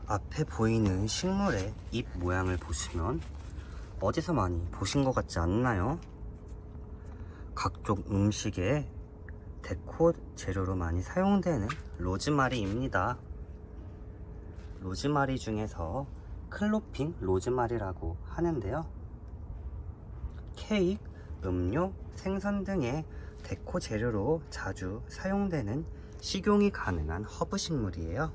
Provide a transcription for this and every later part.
앞에 보이는 식물의 잎 모양을 보시면 어디서 많이 보신 것 같지 않나요? 각종 음식에 데코 재료로 많이 사용되는 로즈마리입니다. 로즈마리 중에서 클로핑 로즈마리라고 하는데요. 케이크, 음료, 생선 등의 데코 재료로 자주 사용되는 식용이 가능한 허브 식물이에요.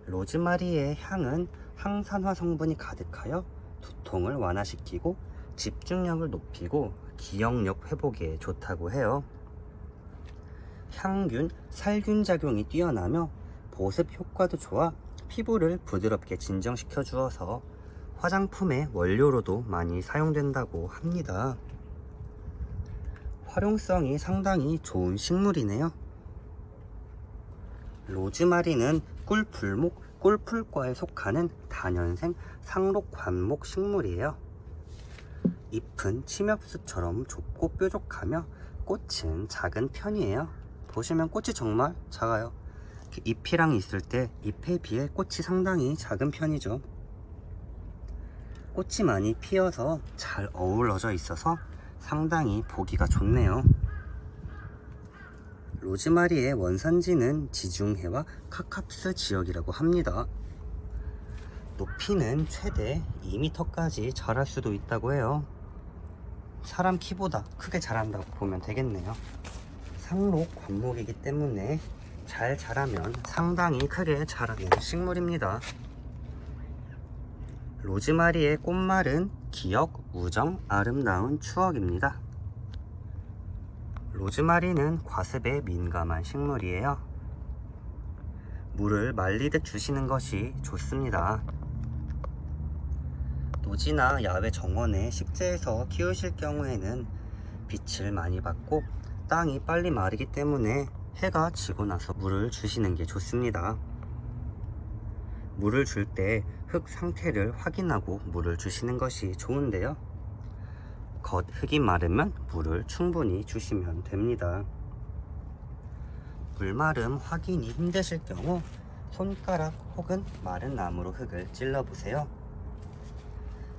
로즈마리의 향은 항산화 성분이 가득하여 두통을 완화시키고 집중력을 높이고 기억력 회복에 좋다고 해요. 향균, 살균 작용이 뛰어나며 보습 효과도 좋아 피부를 부드럽게 진정시켜 주어서 화장품의 원료로도 많이 사용된다고 합니다. 활용성이 상당히 좋은 식물이네요. 로즈마리는 꿀풀목, 꿀풀과에 속하는 다년생 상록관목 식물이에요. 잎은 침엽수처럼 좁고 뾰족하며 꽃은 작은 편이에요. 보시면 꽃이 정말 작아요. 잎이랑 있을 때 잎에 비해 꽃이 상당히 작은 편이죠. 꽃이 많이 피어서 잘 어우러져 있어서 상당히 보기가 좋네요. 로즈마리의 원산지는 지중해와 카캅스 지역이라고 합니다. 높이는 최대 2m까지 자랄 수도 있다고 해요. 사람 키보다 크게 자란다고 보면 되겠네요. 상록관목이기 때문에 잘 자라면 상당히 크게 자라는 식물입니다. 로즈마리의 꽃말은 기억, 우정, 아름다운 추억입니다. 로즈마리는 과습에 민감한 식물이에요. 물을 말리듯 주시는 것이 좋습니다. 노지나 야외 정원에 식재해서 키우실 경우에는 빛을 많이 받고 땅이 빨리 마르기 때문에 해가 지고 나서 물을 주시는 게 좋습니다. 물을 줄 때 흙 상태를 확인하고 물을 주시는 것이 좋은데요. 겉 흙이 마르면 물을 충분히 주시면 됩니다. 물마름 확인이 힘드실 경우 손가락 혹은 마른 나무로 흙을 찔러 보세요.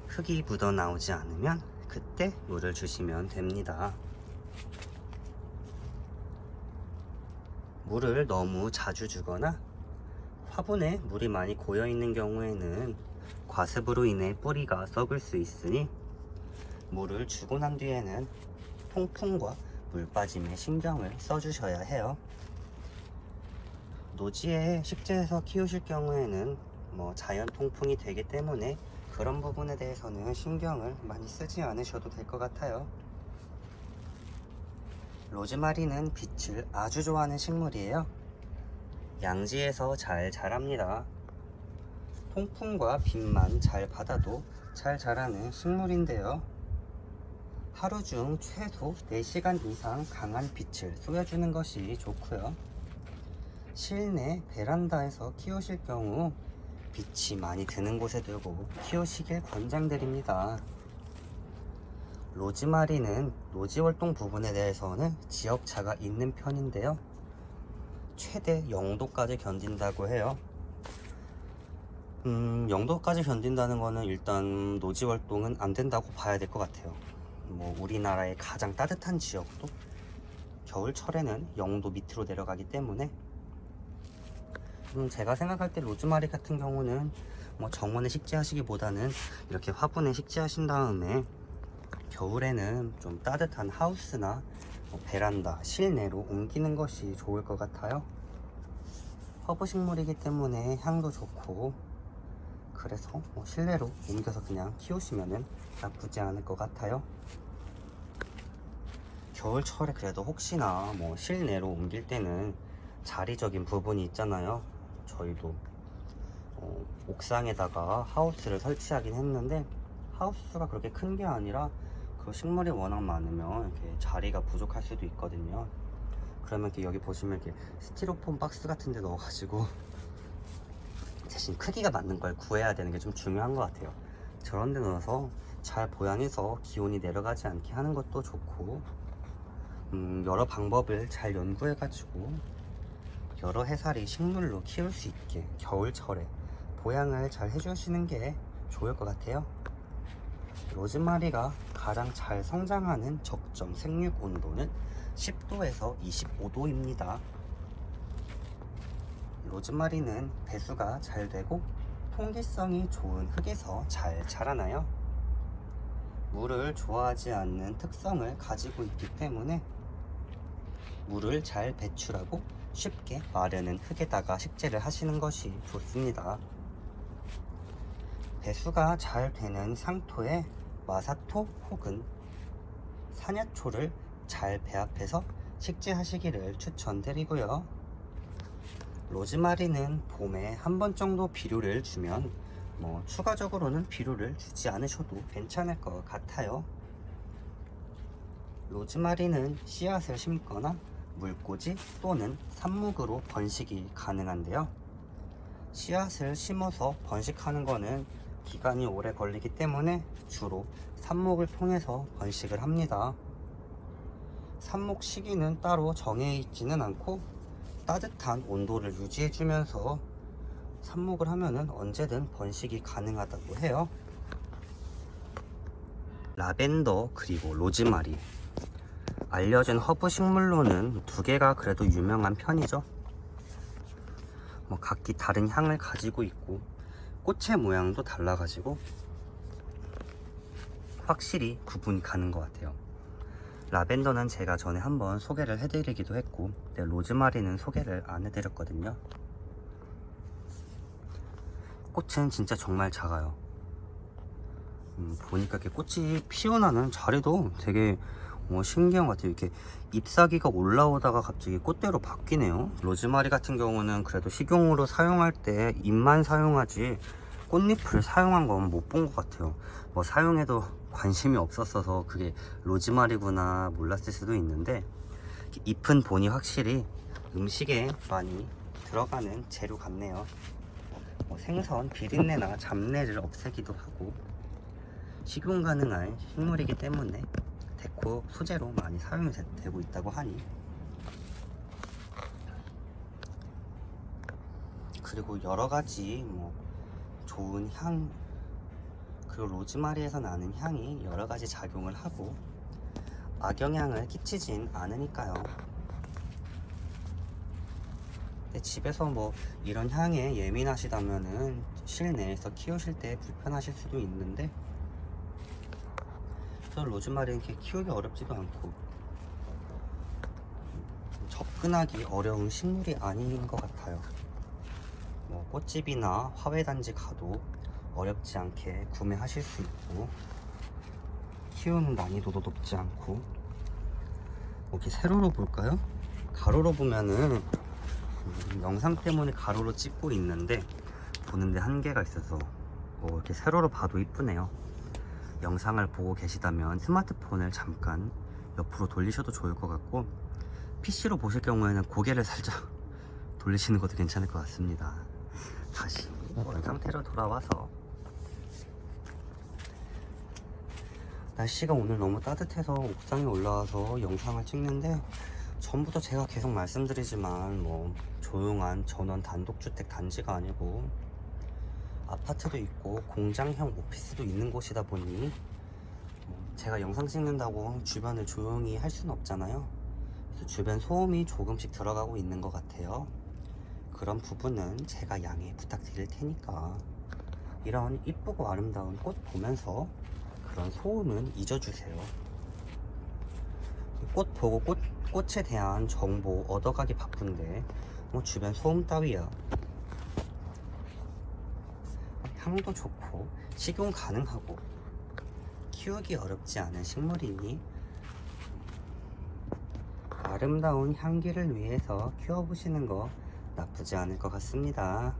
흙이 묻어 나오지 않으면 그때 물을 주시면 됩니다. 물을 너무 자주 주거나 화분에 물이 많이 고여 있는 경우에는 과습으로 인해 뿌리가 썩을 수 있으니 물을 주고 난 뒤에는 통풍과 물 빠짐에 신경을 써주셔야 해요. 노지에 식재해서 키우실 경우에는 자연 통풍이 되기 때문에 그런 부분에 대해서는 신경을 많이 쓰지 않으셔도 될 것 같아요. 로즈마리는 빛을 아주 좋아하는 식물이에요. 양지에서 잘 자랍니다. 통풍과 빛만 잘 받아도 잘 자라는 식물인데요. 하루 중 최소 4시간 이상 강한 빛을 쏘여주는 것이 좋고요. 실내 베란다에서 키우실 경우 빛이 많이 드는 곳에 두고 키우시길 권장드립니다. 로즈마리는 노지활동 부분에 대해서는 지역차가 있는 편인데요. 최대 0도까지 견딘다고 해요. 0도까지 견딘다는 거는 일단 노지활동은 안 된다고 봐야 될 것 같아요. 우리나라의 가장 따뜻한 지역도 겨울철에는 0도 밑으로 내려가기 때문에 제가 생각할 때 로즈마리 같은 경우는 정원에 식재하시기보다는 이렇게 화분에 식재하신 다음에 겨울에는 좀 따뜻한 하우스나 베란다, 실내로 옮기는 것이 좋을 것 같아요. 허브 식물이기 때문에 향도 좋고 그래서 실내로 옮겨서 그냥 키우시면 나쁘지 않을 것 같아요. 겨울철에 그래도 혹시나 실내로 옮길 때는 자리적인 부분이 있잖아요. 저희도 옥상에다가 하우스를 설치하긴 했는데 하우스가 그렇게 큰 게 아니라 그 식물이 워낙 많으면 이렇게 자리가 부족할 수도 있거든요. 그러면 여기 보시면 이렇게 스티로폼 박스 같은 데 넣어가지고 대신 크기가 맞는 걸 구해야 되는 게 좀 중요한 것 같아요. 저런 데 넣어서 잘 보양해서 기온이 내려가지 않게 하는 것도 좋고 여러 방법을 잘 연구해 가지고 여러 해살이 식물로 키울 수 있게 겨울철에 보양을 잘 해주시는 게 좋을 것 같아요. 로즈마리가 가장 잘 성장하는 적정 생육 온도는 10도에서 25도입니다. 로즈마리는 배수가 잘 되고 통기성이 좋은 흙에서 잘 자라나요. 물을 좋아하지 않는 특성을 가지고 있기 때문에 물을 잘 배출하고 쉽게 마르는 흙에다가 식재를 하시는 것이 좋습니다. 배수가 잘 되는 상토에 마사토 혹은 산야초를 잘 배합해서 식재하시기를 추천드리고요. 로즈마리는 봄에 한 번 정도 비료를 주면 추가적으로는 비료를 주지 않으셔도 괜찮을 것 같아요. 로즈마리는 씨앗을 심거나 물꽂이 또는 삽목으로 번식이 가능한데요. 씨앗을 심어서 번식하는 거는 기간이 오래 걸리기 때문에 주로 삽목을 통해서 번식을 합니다. 삽목 시기는 따로 정해 있지는 않고 따뜻한 온도를 유지해 주면서 삽목을 하면은 언제든 번식이 가능하다고 해요. 라벤더 그리고 로즈마리, 알려진 허브 식물로는 두 개가 그래도 유명한 편이죠. 각기 다른 향을 가지고 있고 꽃의 모양도 달라가지고 확실히 구분이 가는 것 같아요. 라벤더는 제가 전에 한번 소개를 해드리기도 했고, 로즈마리는 소개를 안 해드렸거든요. 꽃은 진짜 정말 작아요. 보니까 이렇게 꽃이 피어나는 자리도 되게 신기한 것 같아요. 이렇게 잎사귀가 올라오다가 갑자기 꽃대로 바뀌네요. 로즈마리 같은 경우는 그래도 식용으로 사용할 때 잎만 사용하지 꽃잎을 사용한 건 못 본 것 같아요. 사용해도 관심이 없었어서 그게 로즈마리구나 몰랐을 수도 있는데, 잎은 보니 확실히 음식에 많이 들어가는 재료 같네요. 생선 비린내나 잡내를 없애기도 하고 식용 가능한 식물이기 때문에 데코 소재로 많이 사용이 되고 있다고 하니, 그리고 여러가지 좋은 향, 그리고 로즈마리에서 나는 향이 여러가지 작용을 하고 악영향을 끼치진 않으니까요. 집에서 이런 향에 예민하시다면은 실내에서 키우실 때 불편하실 수도 있는데, 저 로즈마리는 이렇게 키우기 어렵지도 않고 접근하기 어려운 식물이 아닌 것 같아요. 꽃집이나 화훼단지 가도 어렵지 않게 구매하실 수 있고, 키우는 난이도도 높지 않고, 이렇게 세로로 볼까요? 가로로 보면은 영상 때문에 가로로 찍고 있는데 보는데 한계가 있어서 이렇게 세로로 봐도 이쁘네요. 영상을 보고 계시다면 스마트폰을 잠깐 옆으로 돌리셔도 좋을 것 같고, PC로 보실 경우에는 고개를 살짝 돌리시는 것도 괜찮을 것 같습니다. 다시 원 상태로 돌아와서, 날씨가 오늘 너무 따뜻해서 옥상에 올라와서 영상을 찍는데, 전부터 제가 계속 말씀드리지만 조용한 전원 단독주택 단지가 아니고 아파트도 있고 공장형 오피스도 있는 곳이다 보니 제가 영상 찍는다고 주변을 조용히 할 수는 없잖아요. 그래서 주변 소음이 조금씩 들어가고 있는 것 같아요. 그런 부분은 제가 양해 부탁드릴 테니까 이런 이쁘고 아름다운 꽃 보면서 그런 소음은 잊어주세요. 꽃 보고 꽃에 대한 정보 얻어가기 바쁜데 주변 소음 따위야. 향도 좋고 식용 가능하고 키우기 어렵지 않은 식물이니 아름다운 향기를 위해서 키워보시는 거 나쁘지 않을 것 같습니다.